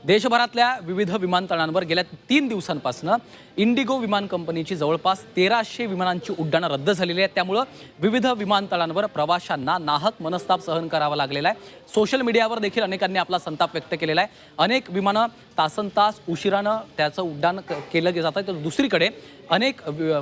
देशभरातल्या विविध विमानतळांवर गेल्या 3 दिवसांपासून इंडिगो विमान कंपनीची जवळपास 1300 विमानांची उड्डाणं रद्द झालेली आहेत। त्यामुळे विविध विमानतळांवर प्रवाशांना नाहक मनस्ताप सहन करावा लागलेला आहे। सोशल मीडियावर देखील अनेकांनी आपला संताप व्यक्त केलेला आहे। अनेक विमानं तासनतास उशिरानं त्याचं उड्डाण केलं जात आहे, तर दुसरीकडे अनेक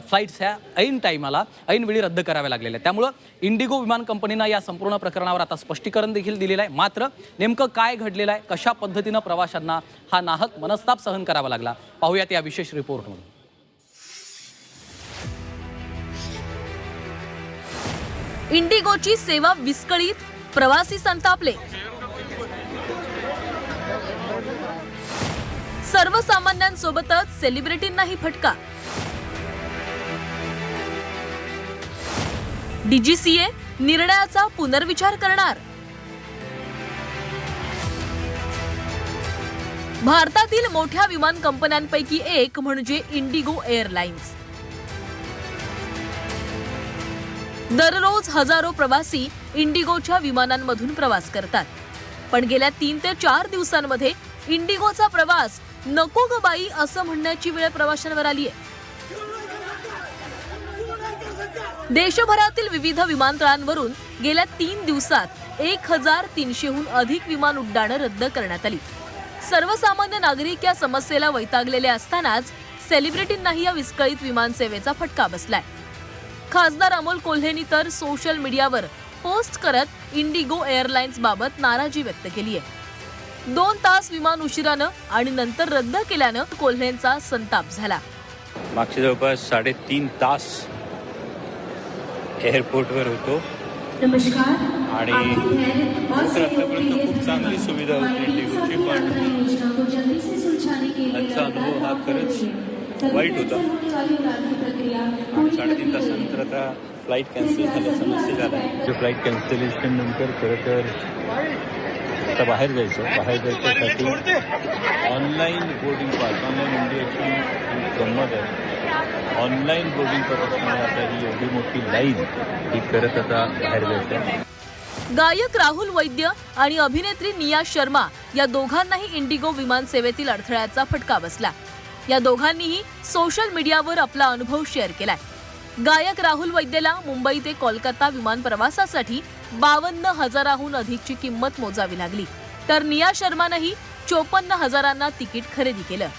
फ्लाइट्स ह्या ऐन टाइमाला ऐन वेळी रद्द कराव्या लागलेल्या आहेत। त्यामुळे इंडिगो विमान कंपनीनं या संपूर्ण प्रकरणावर आता स्पष्टीकरण देखील दिलेलं आहे। मात्र नेमकं काय घडलेलं आहे, कशा पद्धतीनं प्रवाशांना हा नाहक मनस्ताप सहन करावा लागला, पाहूयात या विशेष रिपोर्टमध्ये। इंडिगोची सेवा विस्कळीत, प्रवासी संतापले। सर्वसामान्यांसोबतच सेलिब्रिटींनाही फटका। डीजीसीए निर्णयाचा पुनर्विचार करणार। भारतातील मोठ्या विमान कंपन्यांपैकी एक म्हणजे इंडिगो एअरलाइन्स। दररोज हजारो प्रवासी इंडिगोच्या विमानांमधून प्रवास करतात, पण गेल्या 3 ते 4 दिवसांमध्ये इंडिगोचा प्रवास नको ग बाई असं म्हणण्याची वेळ प्रवाशांवर आली आहे। देशभरातील विविध विमानतळांवरून गेल्या 3 दिवसात 1300हून अधिक विमान उड्डाणं रद्द करण्यात आली। सर्वसामान्य नागरिक या समस्येला वैतागलेले असतानाच सेलिब्रिटींनाही या विस्कळीत विमान सेवेचा फटका बसलाय। खासदार अमोल कोल्हेंनी तर सोशल मीडियावर पोस्ट करत इंडिगो एअरलाइन्स बाबत नाराजी व्यक्त केली आहे। 2 तास विमान उशिरानं आणि नंतर रद्द केल्यानं कोल्हेंचा संताप झाला। मागच्या जवळपास 3.5 तास एअरपोर्टवर होतो आणि रात्रीपर्यंत खूप चांगली सुविधा होती इंडिगोची, पण त्यांचा अनुभव हा खरंच वाईट होता। 3.5 तासानंतर आता फ्लाईट कॅन्सल झाल्याचा मेसेज झाला आहे। फ्लाईट कॅन्सलेशन नंतर खरं तर आता बाहेर जायच्यासाठी ऑनलाईन बोर्डिंग पास, ऑनलाईन इंडियाची गंमत आहे। ऑनलाईन बोर्डिंग पास असल्यामुळे आता ही एवढी मोठी लाईन ही करत आता बाहेर जायचं। गायक राहुल वैद्य आणि अभिनेत्री निया शर्मा या दोघांनाही इंडिगो विमान सेवेतील अडथळ्याचा फटका बसला। या दोघांनीही सोशल मीडियावर आपला अनुभव शेअर केलाय। गायक राहुल वैद्यला मुंबई ते कोलकाता विमान प्रवासासाठी 52,000हून अधिकची किंमत मोजावी लागली, तर निया शर्मानंही 54,000 तिकीट खरेदी केलं।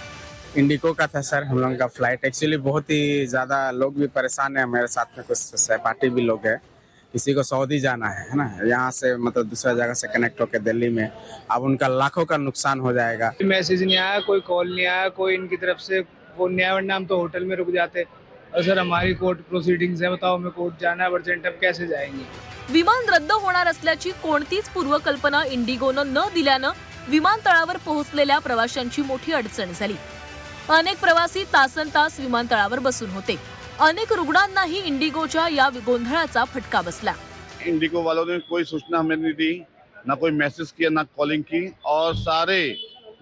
इंडिगो का था सर, हम लोगों का फ्लाइट एक्चुअली बहुत ही ज्यादा लोग भी परेशान है। मेरे साथ में कुछ सहपाठी भी लोग हैं, किसी को सऊदी जाना है ना, यहाँ से मतलब दूसरा जगह से कनेक्ट होकर दिल्ली में, अब उनका लाखों का नुकसान हो जाएगा। मैसेज नहीं आया, कोई कॉल नहीं आया, कोई इनकी तरफ से फोन नहीं आया, वरना हम तो होटल में रुक जाते। और सर हमारी कोर्ट प्रोसीडिंग्स है, बताओ हमें कोर्ट जाना है अर्जेंट, अब कैसे जाएंगे। विमान रद्द होणार असल्याची कोणतीच पूर्वकल्पना इंडिगोनं न दिल्यानं विमानतळावर पोहोचलेल्या प्रवाशांची मोठी अडचण झाली। अनेक प्रवासी तासनतास विमानतळावर बसून होते। अनेक रुग्णांनाही इंडिगोच्या या गोंधळाचा फटका बसला। इंडिगो वालों ने कोई सूचना हमें नहीं दी, ना कोई मैसेज किया, ना कॉलिंग की, और सारे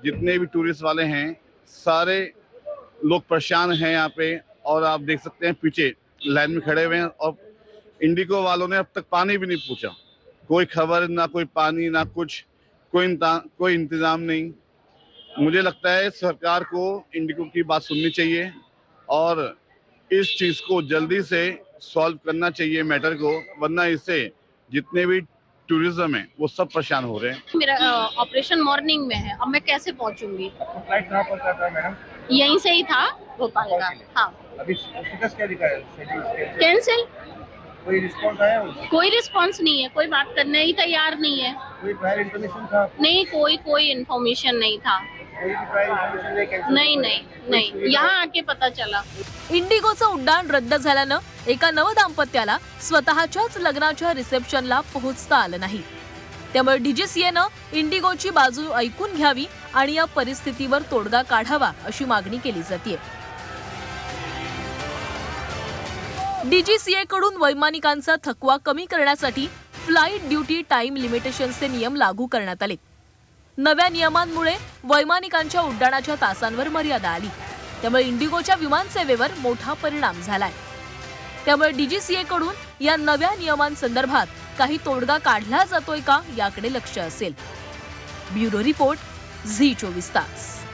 जितने भी टूरिस्ट वाले हैं सारे लोग परेशान हैं यहाँ पे। और आप देख सकते हैं पीछे लाइन में खड़े हुए हैं, और इंडिगो वालों ने अब तक पानी भी नहीं पूछा। कोई खबर, ना कोई पानी, ना कुछ, कोई इंतजाम नहीं। मुझे लगता है सरकार को इंडिगो की बात सुननी चाहिए और इस चीज को जल्दी से सॉल्व करना चाहिए मैटर को, वरना इससे जितने भी टूरिज्म है वो सब परेशान हो रहे हैं। मेरा ऑपरेशन मॉर्निंग में है, अब मैं कैसे पहुंचूंगी। फ्लाइट कहाँ पर था मैडम? यहीं से ही था, भोपाल का। हाँ, अभी स्टेटस क्या दिखा है? कैंसिल। कोई रिस्पॉन्स आया? कोई रिस्पांस नहीं है, कोई बात करने ही तैयार नहीं है। कोई प्रायर इन्फॉर्मेशन था? नहीं, कोई इन्फॉर्मेशन नहीं था। कोई भी प्रायर इन्फॉर्मेशन नहीं, यहाँ आके पता चला। इंडिगोचं उड्डाण रद्द झाल्यानं एका नवदाम्पत्याला स्वतःच्याच लग्नाच्या रिसेप्शनला पोहोचता आलं नाही। त्यामुळे डीजीसीएनं इंडिगोची बाजू ऐकून घ्यावी आणि या परिस्थितीवर तोडगा काढावा अशी मागणी केली जाते। डीजीसीए कडून वैमानिकांचा थकवा कमी करण्यासाठी फ्लाइट ड्युटी टाइम लिमिटेशनचे नियम लागू करण्यात आले। नव्या नियमांमुळे वैमानिकांच्या उड्डाणाच्या तासांवर मर्यादा आली, त्यामुळे इंडिगोच्या विमान सेवेवर मोठा परिणाम झालाय। त्यामुळे डीजीसीए कडून या नव्या नियमांसंदर्भात काही तोडगा काढला जातोय का याकडे लक्ष असेल। ब्युरो रिपोर्ट, झी 24 तास.